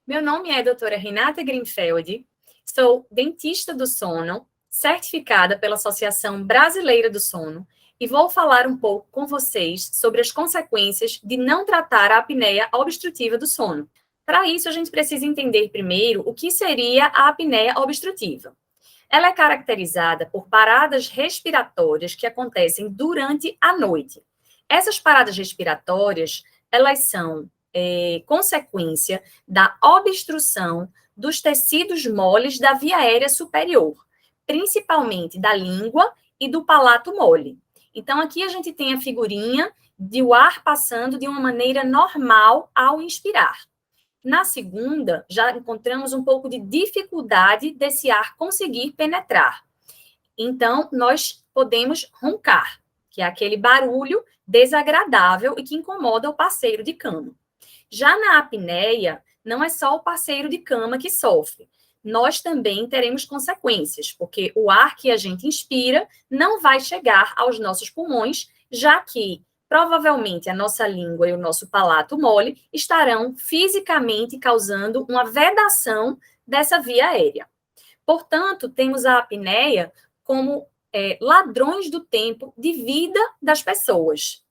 Meu nome é doutora Renata Greenfeld, sou dentista do sono, certificada pela Associação Brasileira do Sono, e vou falar um pouco com vocês sobre as consequências de não tratar a apneia obstrutiva do sono. Para isso, a gente precisa entender primeiro o que seria a apneia obstrutiva. Ela é caracterizada por paradas respiratórias que acontecem durante a noite. Essas paradas respiratórias, elas são consequência da obstrução dos tecidos moles da via aérea superior, principalmente da língua e do palato mole. Então, aqui a gente tem a figurinha de o ar passando de uma maneira normal ao inspirar. Na segunda, já encontramos um pouco de dificuldade desse ar conseguir penetrar. Então, nós podemos roncar, que é aquele barulho desagradável e que incomoda o parceiro de cama. Já na apneia, não é só o parceiro de cama que sofre. Nós também teremos consequências, porque o ar que a gente inspira não vai chegar aos nossos pulmões, já que provavelmente a nossa língua e o nosso palato mole estarão fisicamente causando uma vedação dessa via aérea. Portanto, temos a apneia como ladrões do tempo de vida das pessoas.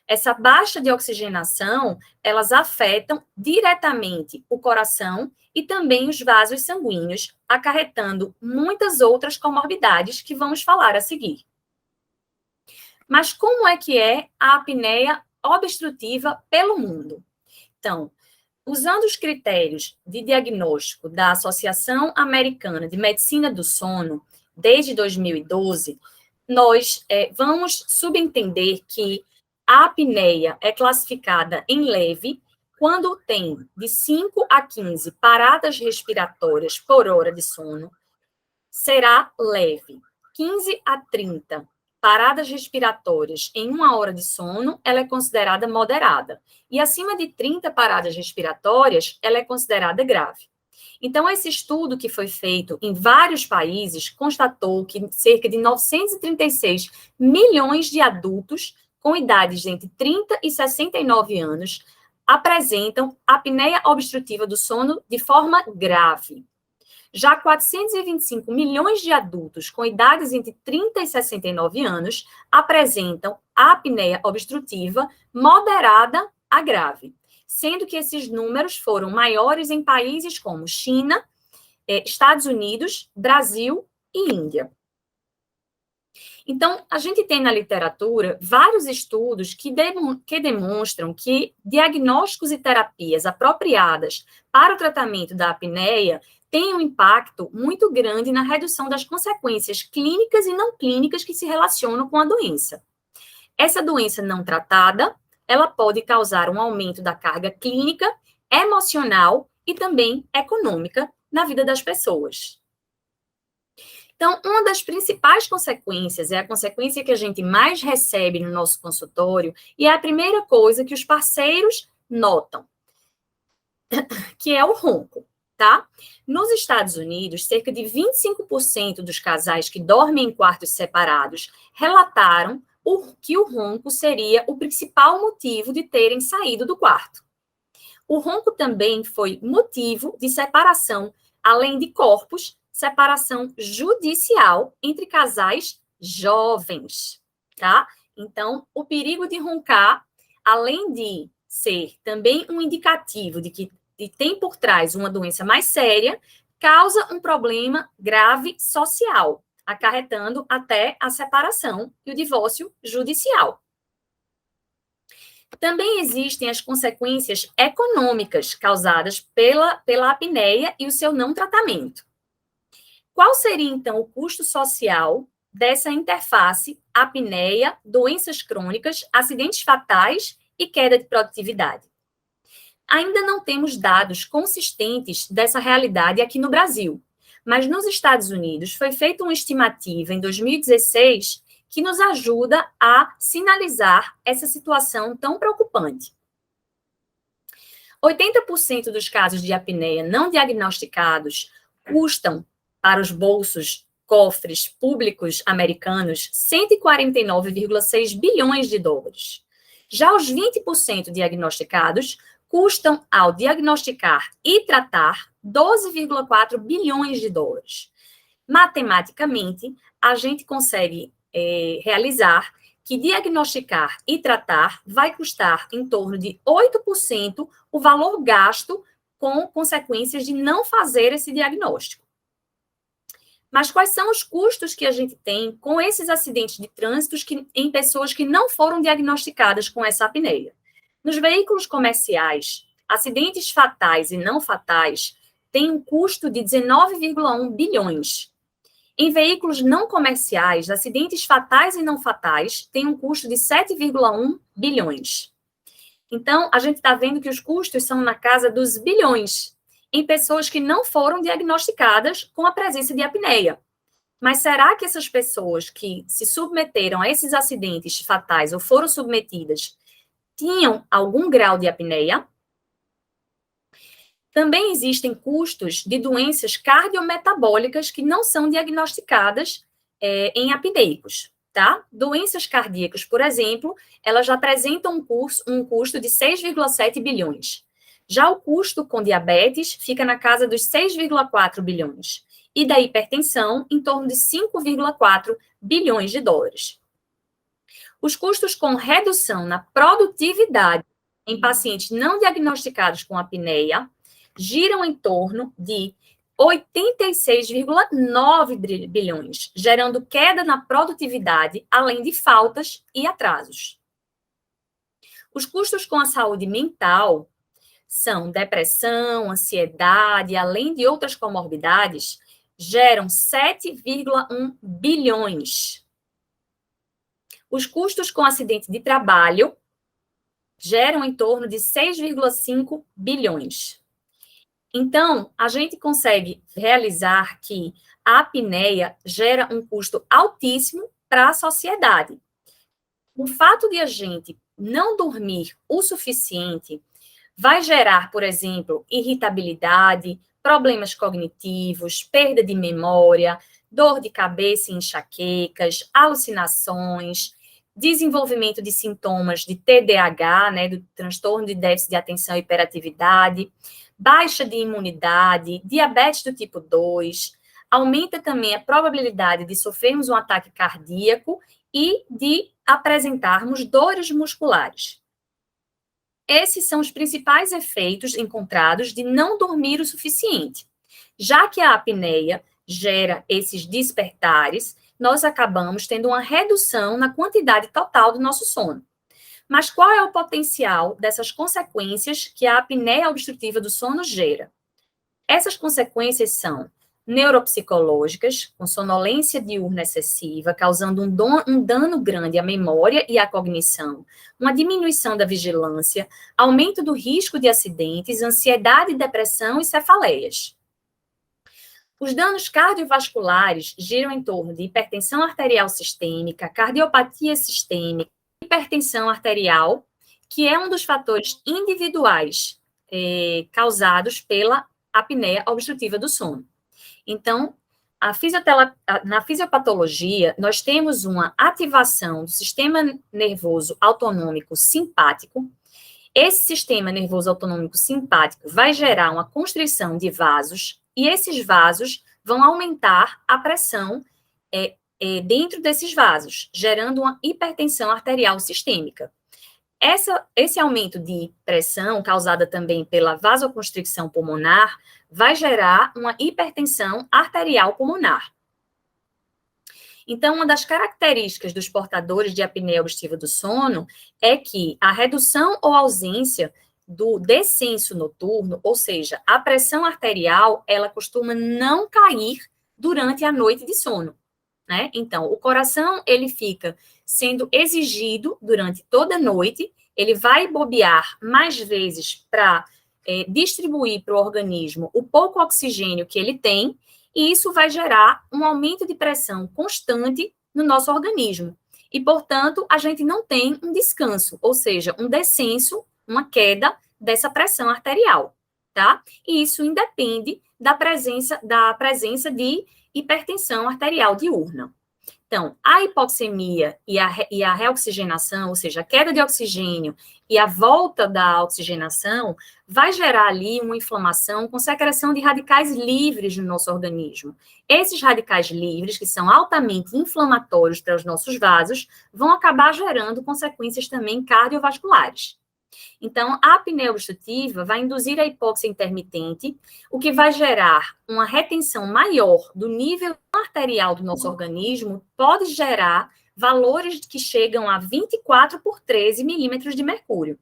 Essa baixa de oxigenação, elas afetam diretamente o coração e também os vasos sanguíneos, acarretando muitas outras comorbidades que vamos falar a seguir. Mas como é que é a apneia obstrutiva pelo mundo? Então, usando os critérios de diagnóstico da Associação Americana de Medicina do Sono, desde 2012, nós vamos subentender que a apneia é classificada em leve quando tem de 5 a 15 paradas respiratórias por hora de sono, será leve. 15 a 30 paradas respiratórias em 1 hora de sono, ela é considerada moderada. E acima de 30 paradas respiratórias, ela é considerada grave. Então, esse estudo que foi feito em vários países constatou que cerca de 936 milhões de adultos com idades entre 30 e 69 anos apresentam apneia obstrutiva do sono de forma grave. Já 425 milhões de adultos com idades entre 30 e 69 anos apresentam apneia obstrutiva moderada a grave, sendo que esses números foram maiores em países como China, Estados Unidos, Brasil e Índia. Então, a gente tem na literatura vários estudos que demonstram que diagnósticos e terapias apropriadas para o tratamento da apneia têm um impacto muito grande na redução das consequências clínicas e não clínicas que se relacionam com a doença. Essa doença não tratada, ela pode causar um aumento da carga clínica, emocional e também econômica na vida das pessoas. Então, uma das principais consequências, é a consequência que a gente mais recebe no nosso consultório, e é a primeira coisa que os parceiros notam, que é o ronco, tá? Nos Estados Unidos, cerca de 25% dos casais que dormem em quartos separados relataram que o ronco seria o principal motivo de terem saído do quarto. O ronco também foi motivo de separação, além de corpos, separação judicial entre casais jovens, tá? Então, o perigo de roncar, além de ser também um indicativo de que tem por trás uma doença mais séria, causa um problema grave social, acarretando até a separação e o divórcio judicial. Também existem as consequências econômicas causadas pela apneia e o seu não tratamento. Qual seria, então, o custo social dessa interface apneia, doenças crônicas, acidentes fatais e queda de produtividade? Ainda não temos dados consistentes dessa realidade aqui no Brasil, mas nos Estados Unidos foi feita uma estimativa em 2016 que nos ajuda a sinalizar essa situação tão preocupante. 80% dos casos de apneia não diagnosticados custam para os bolsos, cofres públicos americanos, 149,6 bilhões de dólares. Já os 20% diagnosticados custam, ao diagnosticar e tratar, 12,4 bilhões de dólares. Matematicamente, a gente consegue realizar que diagnosticar e tratar vai custar em torno de 8% o valor gasto com consequências de não fazer esse diagnóstico. Mas quais são os custos que a gente tem com esses acidentes de trânsito em pessoas que não foram diagnosticadas com essa apneia? Nos veículos comerciais, acidentes fatais e não fatais têm um custo de 19,1 bilhões. Em veículos não comerciais, acidentes fatais e não fatais têm um custo de 7,1 bilhões. Então, a gente está vendo que os custos são na casa dos bilhões em pessoas que não foram diagnosticadas com a presença de apneia. Mas será que essas pessoas que se submeteram a esses acidentes fatais ou foram submetidas tinham algum grau de apneia? Também existem custos de doenças cardiometabólicas que não são diagnosticadas em apneicos, tá? Doenças cardíacas, por exemplo, elas já apresentam um custo de 6,7 bilhões. Já o custo com diabetes fica na casa dos 6,4 bilhões. E da hipertensão, em torno de 5,4 bilhões de dólares. Os custos com redução na produtividade em pacientes não diagnosticados com apneia giram em torno de 86,9 bilhões, gerando queda na produtividade, além de faltas e atrasos. Os custos com a saúde mental são depressão, ansiedade, além de outras comorbidades, geram 7,1 bilhões. Os custos com acidente de trabalho geram em torno de 6,5 bilhões. Então, a gente consegue realizar que a apneia gera um custo altíssimo para a sociedade. O fato de a gente não dormir o suficiente vai gerar, por exemplo, irritabilidade, problemas cognitivos, perda de memória, dor de cabeça e enxaquecas, alucinações, desenvolvimento de sintomas de TDAH, né, do transtorno de déficit de atenção e hiperatividade, baixa de imunidade, diabetes do tipo 2, aumenta também a probabilidade de sofrermos um ataque cardíaco e de apresentarmos dores musculares. Esses são os principais efeitos encontrados de não dormir o suficiente. Já que a apneia gera esses despertares, nós acabamos tendo uma redução na quantidade total do nosso sono. Mas qual é o potencial dessas consequências que a apneia obstrutiva do sono gera? Essas consequências são neuropsicológicas, com sonolência diurna excessiva, causando um dano grande à memória e à cognição, uma diminuição da vigilância, aumento do risco de acidentes, ansiedade, depressão e cefaleias. Os danos cardiovasculares giram em torno de hipertensão arterial sistêmica, cardiopatia sistêmica, hipertensão arterial, que é um dos fatores individuais causados pela apneia obstrutiva do sono. Então, na fisiopatologia, nós temos uma ativação do sistema nervoso autonômico simpático. Esse sistema nervoso autonômico simpático vai gerar uma constrição de vasos, e esses vasos vão aumentar a pressão dentro desses vasos, gerando uma hipertensão arterial sistêmica. Esse aumento de pressão, causada também pela vasoconstricção pulmonar, vai gerar uma hipertensão arterial pulmonar. Então, uma das características dos portadores de apneia obstrutiva do sono é que a redução ou ausência do descenso noturno, ou seja, a pressão arterial, ela costuma não cair durante a noite de sono, né? Então, o coração, ele fica sendo exigido durante toda a noite, ele vai bobear mais vezes para distribuir para o organismo o pouco oxigênio que ele tem, e isso vai gerar um aumento de pressão constante no nosso organismo. E, portanto, a gente não tem um descanso, ou seja, um descenso, uma queda dessa pressão arterial, tá? E isso independe da presença de hipertensão arterial diurna. Então, a hipoxemia e a reoxigenação, ou seja, a queda de oxigênio e a volta da oxigenação, vai gerar ali uma inflamação com secreção de radicais livres no nosso organismo. Esses radicais livres, que são altamente inflamatórios para os nossos vasos, vão acabar gerando consequências também cardiovasculares. Então, a apneia obstrutiva vai induzir a hipóxia intermitente, o que vai gerar uma retenção maior do nível arterial do nosso organismo, pode gerar valores que chegam a 24 por 13 milímetros de mercúrio,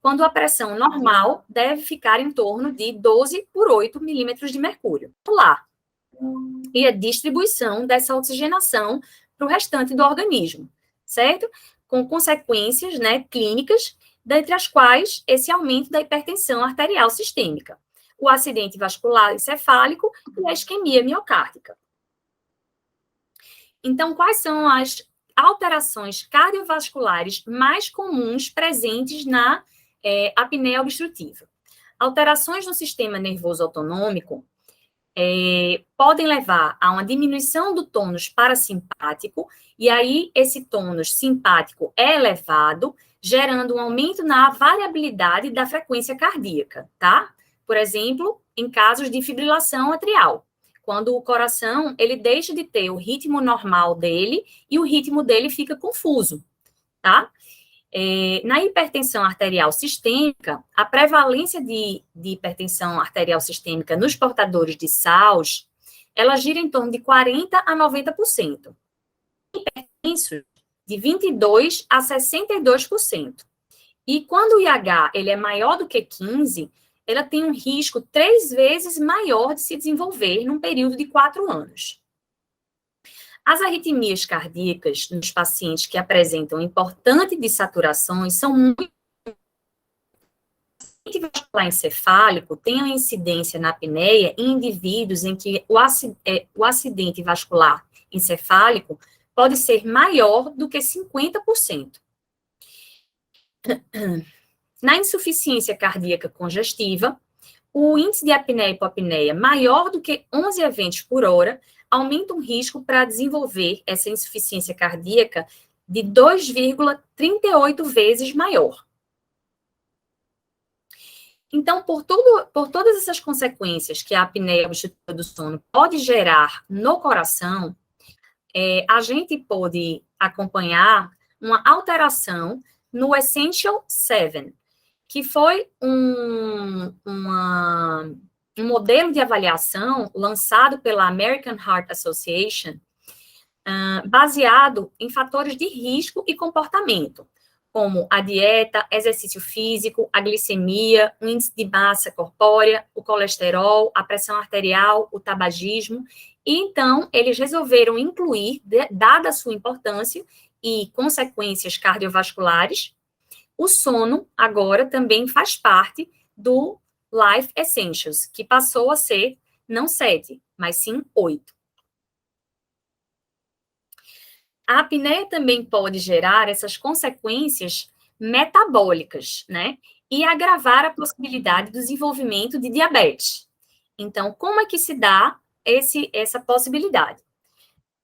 quando a pressão normal deve ficar em torno de 12 por 8 milímetros de mercúrio. Lá. E a distribuição dessa oxigenação para o restante do organismo, certo? Com consequências, né, clínicas, dentre as quais esse aumento da hipertensão arterial sistêmica, o acidente vascular encefálico e a isquemia miocárdica. Então, quais são as alterações cardiovasculares mais comuns presentes na apneia obstrutiva? Alterações no sistema nervoso autonômico podem levar a uma diminuição do tônus parasimpático, e aí esse tônus simpático é elevado, gerando um aumento na variabilidade da frequência cardíaca, tá? Por exemplo, em casos de fibrilação atrial, quando o coração, ele deixa de ter o ritmo normal dele e o ritmo dele fica confuso, tá? Na hipertensão arterial sistêmica, a prevalência de hipertensão arterial sistêmica nos portadores de SAUS, ela gira em torno de 40% a 90%. Hipertensos, de 22% a 62%. E quando o IH ele é maior do que 15, ela tem um risco 3 vezes maior de se desenvolver num período de 4 anos. As arritmias cardíacas nos pacientes que apresentam importante desaturações são muito. O acidente vascular encefálico tem a incidência na apneia em indivíduos em que o acidente vascular encefálico pode ser maior do que 50%. Na insuficiência cardíaca congestiva, o índice de apneia e hipopneia maior do que 11 eventos por hora aumenta o risco para desenvolver essa insuficiência cardíaca de 2,38 vezes maior. Então, por todas essas consequências que a apneia obstrutiva do sono pode gerar no coração, a gente pode acompanhar uma alteração no Essential 7, que foi um modelo de avaliação lançado pela American Heart Association, baseado em fatores de risco e comportamento, como a dieta, exercício físico, a glicemia, o índice de massa corpórea, o colesterol, a pressão arterial, o tabagismo. E então, eles resolveram incluir, dada a sua importância e consequências cardiovasculares, o sono agora também faz parte do Life Essentials, que passou a ser não 7, mas sim 8. A apneia também pode gerar essas consequências metabólicas, né? E agravar a possibilidade do desenvolvimento de diabetes. Então, como é que se dá essa possibilidade?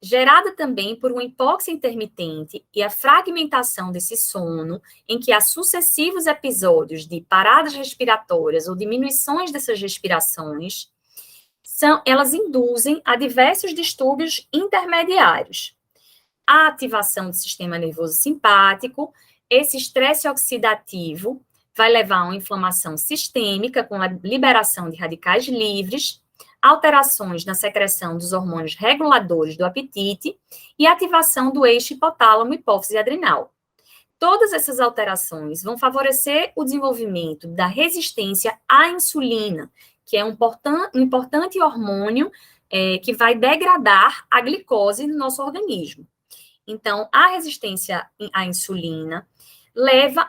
Gerada também por uma hipóxia intermitente e a fragmentação desse sono, em que há sucessivos episódios de paradas respiratórias ou diminuições dessas respirações, elas induzem a diversos distúrbios intermediários. A ativação do sistema nervoso simpático, esse estresse oxidativo vai levar a uma inflamação sistêmica com a liberação de radicais livres, alterações na secreção dos hormônios reguladores do apetite e ativação do eixo hipotálamo-hipófise adrenal. Todas essas alterações vão favorecer o desenvolvimento da resistência à insulina, que é um importante hormônio que vai degradar a glicose no nosso organismo. Então, a resistência à insulina leva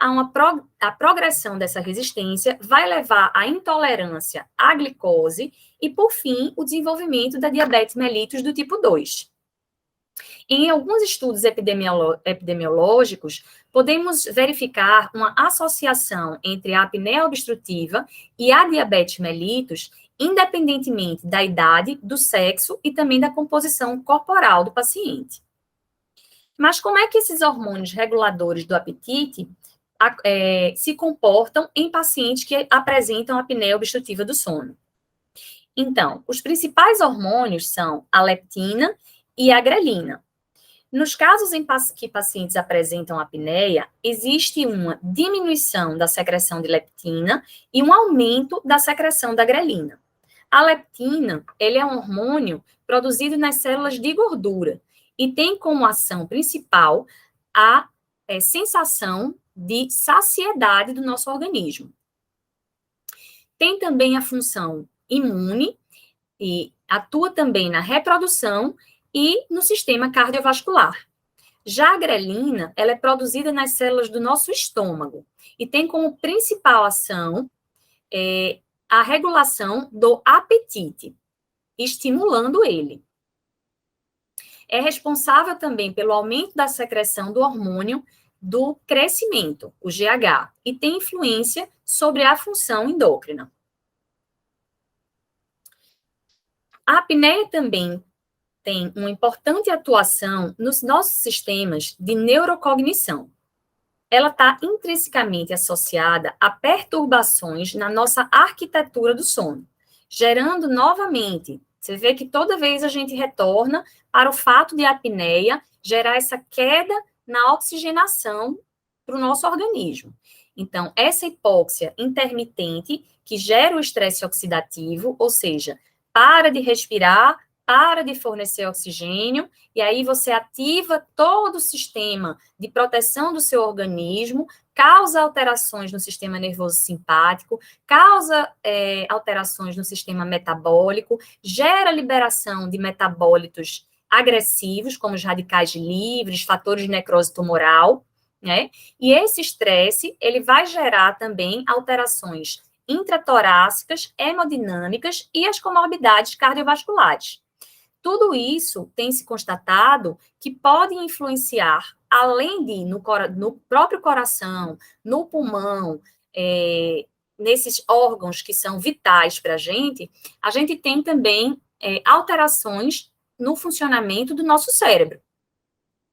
a progressão dessa resistência, vai levar à intolerância à glicose e, por fim, o desenvolvimento da diabetes mellitus do tipo 2. Em alguns estudos epidemiológicos, podemos verificar uma associação entre a apneia obstrutiva e a diabetes mellitus, independentemente da idade, do sexo e também da composição corporal do paciente. Mas como é que esses hormônios reguladores do apetite se comportam em pacientes que apresentam apneia obstrutiva do sono? Então, os principais hormônios são a leptina e a grelina. Nos casos em que pacientes apresentam apneia, existe uma diminuição da secreção de leptina e um aumento da secreção da grelina. A leptina, ele é um hormônio produzido nas células de gordura e tem como ação principal a sensação de saciedade do nosso organismo. Tem também a função imune e atua também na reprodução e no sistema cardiovascular. Já a grelina, ela é produzida nas células do nosso estômago e tem como principal ação a regulação do apetite, estimulando ele. É responsável também pelo aumento da secreção do hormônio do crescimento, o GH, e tem influência sobre a função endócrina. A apneia também tem uma importante atuação nos nossos sistemas de neurocognição. Ela está intrinsecamente associada a perturbações na nossa arquitetura do sono, gerando novamente, você vê que toda vez a gente retorna para o fato de a apneia gerar essa queda na oxigenação para o nosso organismo. Então, essa hipóxia intermitente que gera o estresse oxidativo, ou seja, para de respirar, para de fornecer oxigênio, e aí você ativa todo o sistema de proteção do seu organismo, causa alterações no sistema nervoso simpático, causa alterações no sistema metabólico, gera liberação de metabólitos agressivos, como os radicais livres, fatores de necrose tumoral, né? E esse estresse, ele vai gerar também alterações intratorácicas, hemodinâmicas e as comorbidades cardiovasculares. Tudo isso tem se constatado que pode influenciar, além de no próprio coração, no pulmão, nesses órgãos que são vitais para a gente tem também alterações no funcionamento do nosso cérebro.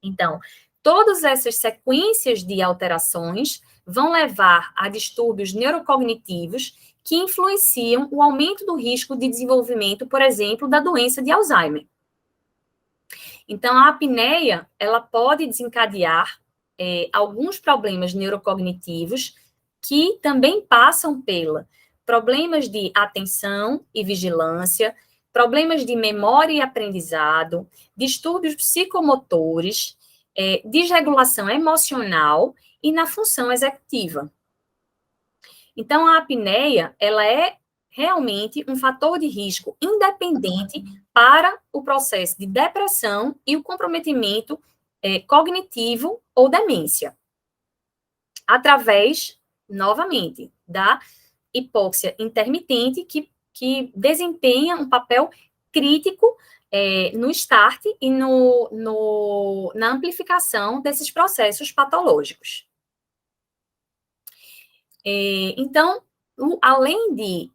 Então, todas essas sequências de alterações vão levar a distúrbios neurocognitivos que influenciam o aumento do risco de desenvolvimento, por exemplo, da doença de Alzheimer. Então, a apneia, ela pode desencadear alguns problemas neurocognitivos que também passam pela problemas de atenção e vigilância, problemas de memória e aprendizado, distúrbios psicomotores, desregulação emocional e na função executiva. Então, a apneia, ela é realmente um fator de risco independente para o processo de depressão e o comprometimento cognitivo ou demência. Através, novamente, da hipóxia intermitente, que desempenha um papel crítico no start e na amplificação desses processos patológicos. Então, além de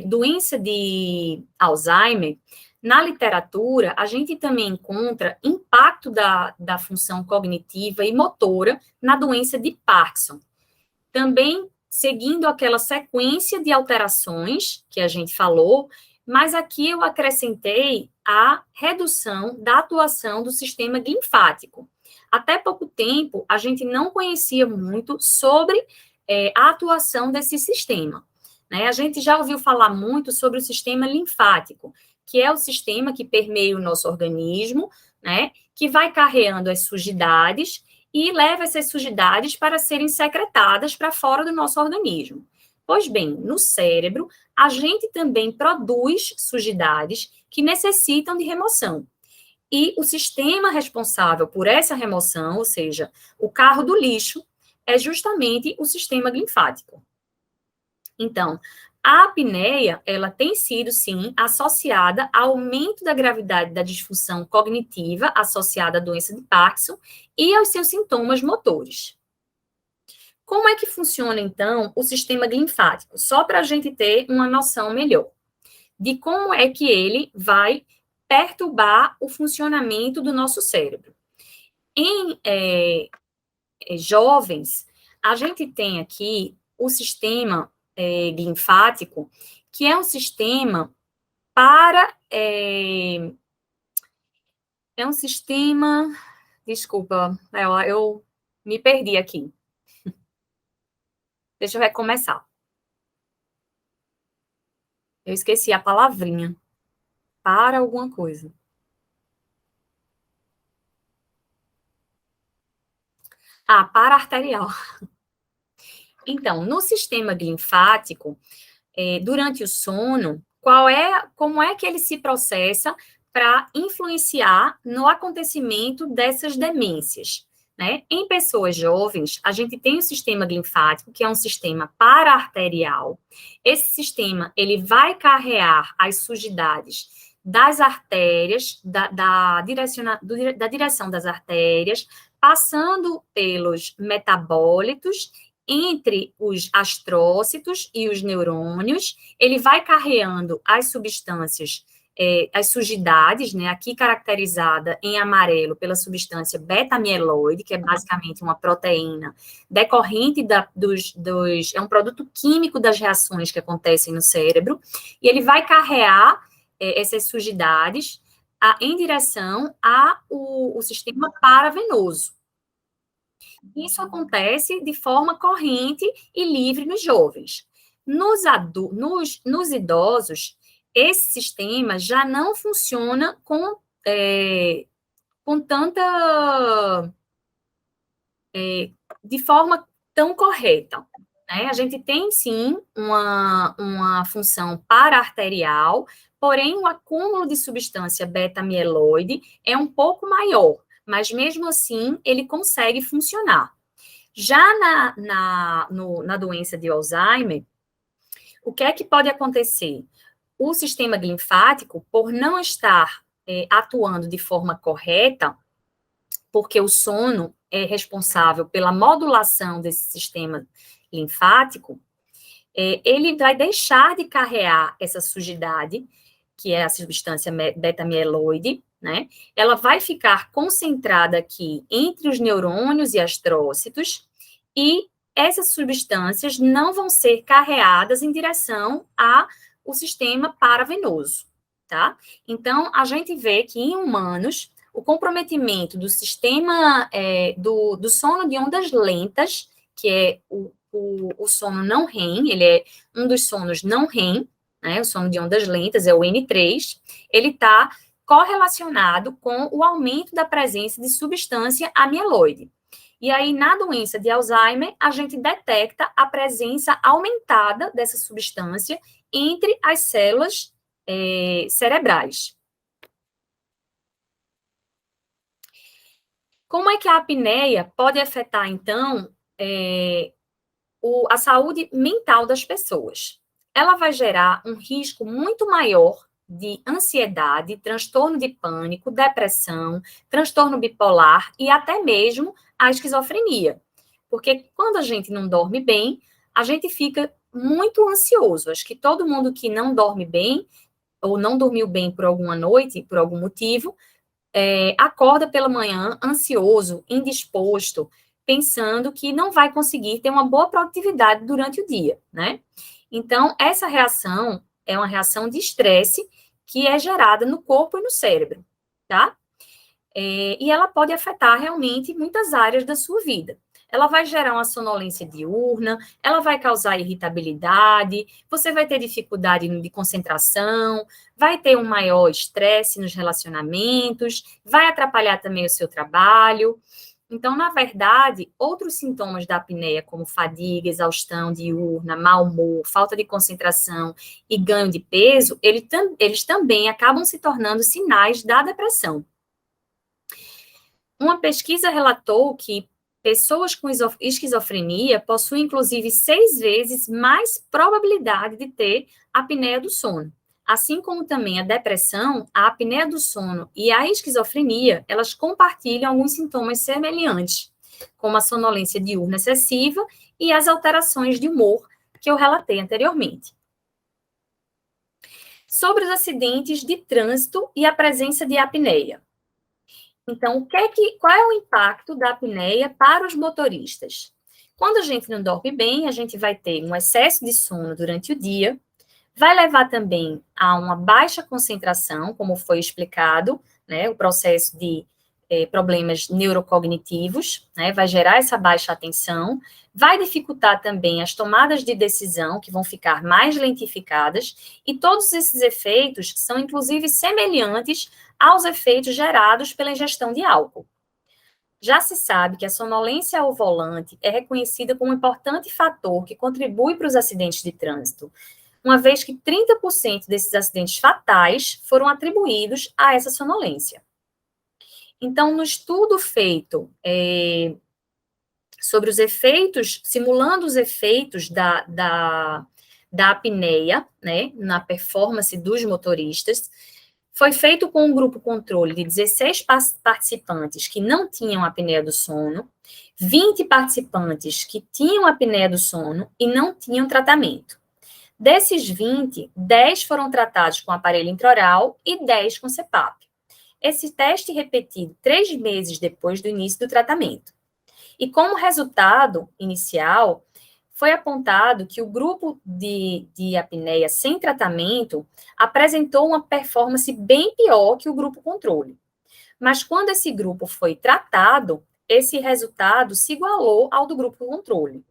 doença de Alzheimer, na literatura, a gente também encontra impacto da função cognitiva e motora na doença de Parkinson. Também seguindo aquela sequência de alterações que a gente falou, mas aqui eu acrescentei a redução da atuação do sistema linfático. Até pouco tempo, a gente não conhecia muito sobre a atuação desse sistema, né? A gente já ouviu falar muito sobre o sistema linfático, que é o sistema que permeia o nosso organismo, né? Que vai carreando as sujidades e leva essas sujidades para serem secretadas para fora do nosso organismo. Pois bem, no cérebro, a gente também produz sujidades que necessitam de remoção. E o sistema responsável por essa remoção, ou seja, o carro do lixo, é justamente o sistema linfático. Então, a apneia, ela tem sido, sim, associada ao aumento da gravidade da disfunção cognitiva associada à doença de Parkinson e aos seus sintomas motores. Como é que funciona, então, o sistema linfático? Só para a gente ter uma noção melhor de como é que ele vai perturbar o funcionamento do nosso cérebro. Em jovens, a gente tem aqui o sistema linfático, que é um sistema para... é um sistema... Desculpa, eu me perdi aqui. Deixa eu recomeçar. Eu esqueci a palavrinha. Para alguma coisa. Para arterial. Então, no sistema linfático, durante o sono, como é que ele se processa para influenciar no acontecimento dessas demências, né? Em pessoas jovens, a gente tem o sistema linfático, que é um sistema para-arterial. Esse sistema, ele vai carrear as sujidades das artérias, da direção das artérias, passando pelos metabólitos, entre os astrócitos e os neurônios, ele vai carreando as substâncias, as sujidades, né, aqui caracterizada em amarelo pela substância beta-amiloide, que é basicamente uma proteína decorrente é um produto químico das reações que acontecem no cérebro, e ele vai carrear essas sujidades em direção ao sistema paravenoso. Isso acontece de forma corrente e livre nos jovens. Nos idosos, esse sistema já não funciona com tanta... de forma tão correta. Né? A gente tem, sim, uma função para-arterial, porém, o acúmulo de substância beta-amiloide é um pouco maior, mas mesmo assim ele consegue funcionar. Já na doença de Alzheimer, o que é que pode acontecer? O sistema linfático, por não estar atuando de forma correta, porque o sono é responsável pela modulação desse sistema linfático, ele vai deixar de carregar essa sujidade, que é a substância beta-amiloide, né? Ela vai ficar concentrada aqui entre os neurônios e astrócitos, e essas substâncias não vão ser carreadas em direção ao sistema paravenoso, tá? Então, a gente vê que em humanos, o comprometimento do sistema do sono de ondas lentas, que é o sono não REM, ele é um dos sonos não REM, né, o sono de ondas lentas, é o N3, ele está correlacionado com o aumento da presença de substância amiloide. E aí, na doença de Alzheimer, a gente detecta a presença aumentada dessa substância entre as células cerebrais. Como é que a apneia pode afetar, então, a saúde mental das pessoas? Ela vai gerar um risco muito maior de ansiedade, transtorno de pânico, depressão, transtorno bipolar e até mesmo a esquizofrenia. Porque quando a gente não dorme bem, a gente fica muito ansioso. Acho que todo mundo que não dorme bem ou não dormiu bem por alguma noite, por algum motivo, acorda pela manhã ansioso, indisposto, pensando que não vai conseguir ter uma boa produtividade durante o dia, né? Então, essa reação é uma reação de estresse que é gerada no corpo e no cérebro, tá? E ela pode afetar realmente muitas áreas da sua vida. Ela vai gerar uma sonolência diurna, ela vai causar irritabilidade, você vai ter dificuldade de concentração, vai ter um maior estresse nos relacionamentos, vai atrapalhar também o seu trabalho. Então, na verdade, outros sintomas da apneia, como fadiga, exaustão diurna, mau humor, falta de concentração e ganho de peso, eles também acabam se tornando sinais da depressão. Uma pesquisa relatou que pessoas com esquizofrenia possuem, inclusive, 6 vezes mais probabilidade de ter apneia do sono. Assim como também a depressão, a apneia do sono e a esquizofrenia, elas compartilham alguns sintomas semelhantes, como a sonolência diurna excessiva e as alterações de humor que eu relatei anteriormente. Sobre os acidentes de trânsito e a presença de apneia. Então, qual é o impacto da apneia para os motoristas? Quando a gente não dorme bem, a gente vai ter um excesso de sono durante o dia, vai levar também a uma baixa concentração, como foi explicado, né, o processo de problemas neurocognitivos, né, vai gerar essa baixa atenção, vai dificultar também as tomadas de decisão, que vão ficar mais lentificadas, e todos esses efeitos são, inclusive, semelhantes aos efeitos gerados pela ingestão de álcool. Já se sabe que a sonolência ao volante é reconhecida como um importante fator que contribui para os acidentes de trânsito, uma vez que 30% desses acidentes fatais foram atribuídos a essa sonolência. Então, no estudo feito sobre os efeitos, simulando os efeitos da apneia, né, na performance dos motoristas, foi feito com um grupo controle de 16 participantes que não tinham apneia do sono, 20 participantes que tinham apneia do sono e não tinham tratamento. Desses 20, 10 foram tratados com aparelho intraoral e 10 com CPAP. Esse teste repetido 3 meses depois do início do tratamento. E como resultado inicial, foi apontado que o grupo de apneia sem tratamento apresentou uma performance bem pior que o grupo controle. Mas quando esse grupo foi tratado, esse resultado se igualou ao do grupo controle.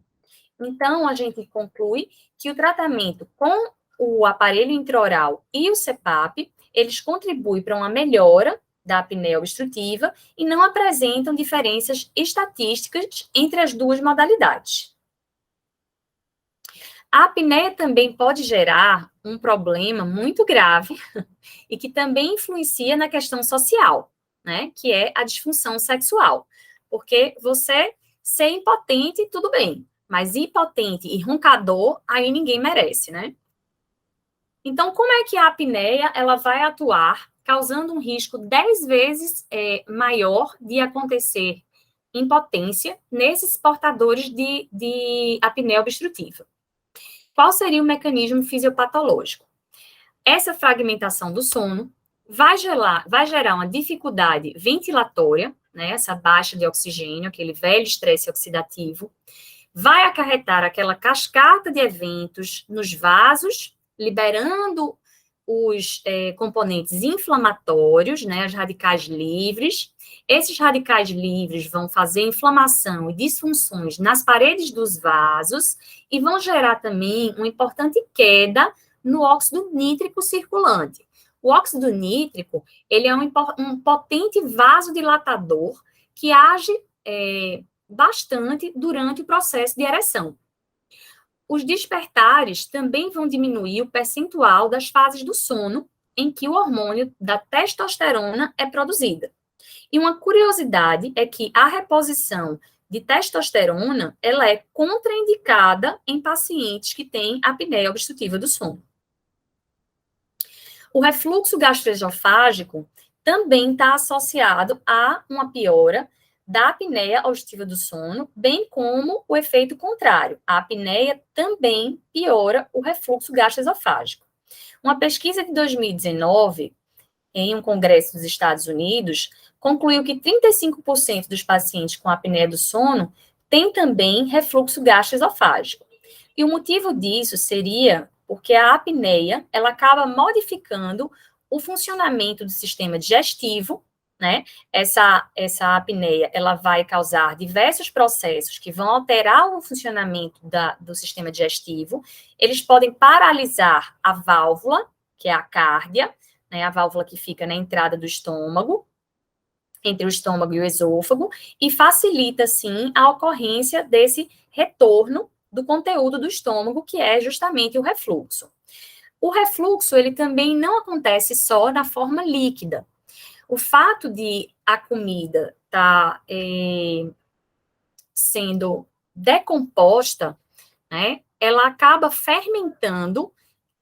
Então, a gente conclui que o tratamento com o aparelho intraoral e o CPAP, eles contribuem para uma melhora da apneia obstrutiva e não apresentam diferenças estatísticas entre as duas modalidades. A apneia também pode gerar um problema muito grave e que também influencia na questão social, né, que é a disfunção sexual. Porque você ser impotente, tudo bem, mas impotente e roncador, aí ninguém merece, né? Então, como é que a apneia ela vai atuar, causando um risco 10 vezes maior de acontecer impotência nesses portadores de apneia obstrutiva? Qual seria o mecanismo fisiopatológico? Essa fragmentação do sono vai gerar uma dificuldade ventilatória, né, essa baixa de oxigênio, aquele velho estresse oxidativo, vai acarretar aquela cascata de eventos nos vasos, liberando os componentes inflamatórios, né, as radicais livres. Esses radicais livres vão fazer inflamação e disfunções nas paredes dos vasos e vão gerar também uma importante queda no óxido nítrico circulante. O óxido nítrico, ele é um potente vasodilatador que age bastante durante o processo de ereção. Os despertares também vão diminuir o percentual das fases do sono em que o hormônio da testosterona é produzida. E uma curiosidade é que a reposição de testosterona, ela é contraindicada em pacientes que têm apneia obstrutiva do sono. O refluxo gastroesofágico também está associado a uma piora da apneia obstrutiva do sono, bem como o efeito contrário. A apneia também piora o refluxo gastroesofágico. Uma pesquisa de 2019, em um congresso dos Estados Unidos, concluiu que 35% dos pacientes com apneia do sono têm também refluxo gastroesofágico. E o motivo disso seria porque a apneia, ela acaba modificando o funcionamento do sistema digestivo, né? Essa apneia, ela vai causar diversos processos que vão alterar o funcionamento do sistema digestivo. Eles podem paralisar a válvula, que é a cárdia, né? A válvula que fica na entrada do estômago, entre o estômago e o esôfago, e facilita, sim, a ocorrência desse retorno do conteúdo do estômago, que é justamente o refluxo. O refluxo, ele também não acontece só na forma líquida. O fato de a comida estar sendo decomposta, né, ela acaba fermentando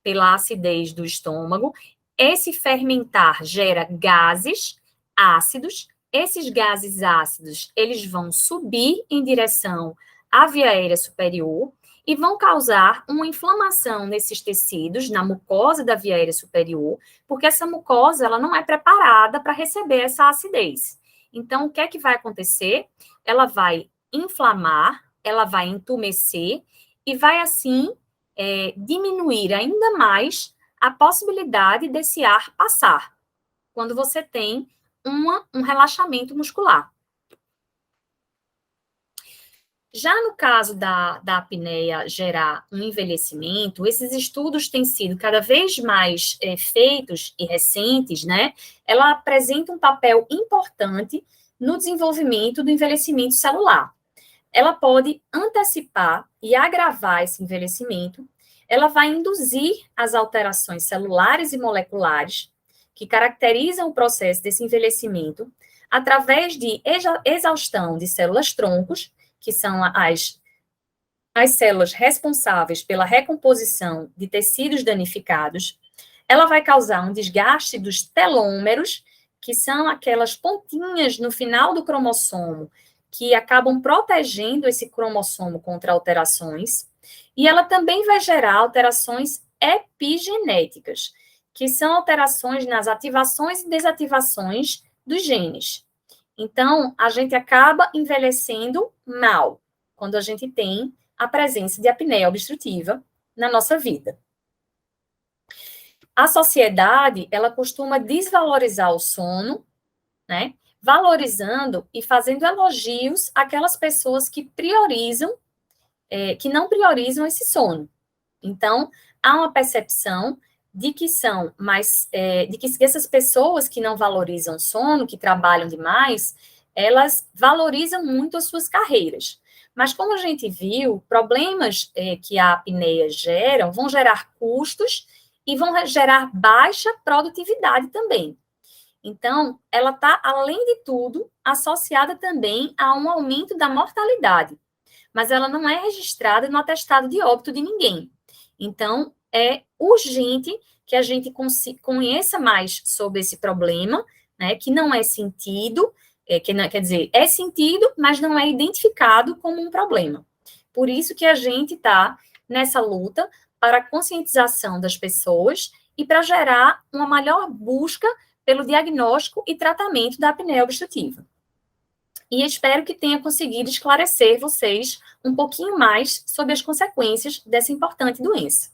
pela acidez do estômago. Esse fermentar gera gases ácidos. Esses gases ácidos, eles vão subir em direção à via aérea superior e vão causar uma inflamação nesses tecidos, na mucosa da via aérea superior, porque essa mucosa ela não é preparada para receber essa acidez. Então, o que é que vai acontecer? Ela vai inflamar, ela vai entumecer e vai, assim, diminuir ainda mais a possibilidade desse ar passar, quando você tem um relaxamento muscular. Já no caso da apneia gerar um envelhecimento, esses estudos têm sido cada vez mais feitos e recentes, né? Ela apresenta um papel importante no desenvolvimento do envelhecimento celular. Ela pode antecipar e agravar esse envelhecimento, ela vai induzir as alterações celulares e moleculares que caracterizam o processo desse envelhecimento através de exaustão de células-troncos, que são as células responsáveis pela recomposição de tecidos danificados. Ela vai causar um desgaste dos telômeros, que são aquelas pontinhas no final do cromossomo que acabam protegendo esse cromossomo contra alterações. E ela também vai gerar alterações epigenéticas, que são alterações nas ativações e desativações dos genes. Então, a gente acaba envelhecendo mal quando a gente tem a presença de apneia obstrutiva na nossa vida. A sociedade, ela costuma desvalorizar o sono, né? Valorizando e fazendo elogios àquelas pessoas que priorizam, que não priorizam esse sono. Então, há uma percepção de que são mais, de que essas pessoas que não valorizam o sono, que trabalham demais, elas valorizam muito as suas carreiras. Mas como a gente viu, problemas que a apneia geram vão gerar custos e vão gerar baixa produtividade também. Então, ela está, além de tudo, associada também a um aumento da mortalidade, mas ela não é registrada no atestado de óbito de ninguém. Então, é urgente que a gente conheça mais sobre esse problema, né, que não é sentido, quer dizer, é sentido, mas não é identificado como um problema. Por isso que a gente está nessa luta para a conscientização das pessoas e para gerar uma maior busca pelo diagnóstico e tratamento da apneia obstrutiva. E espero que tenha conseguido esclarecer vocês um pouquinho mais sobre as consequências dessa importante doença.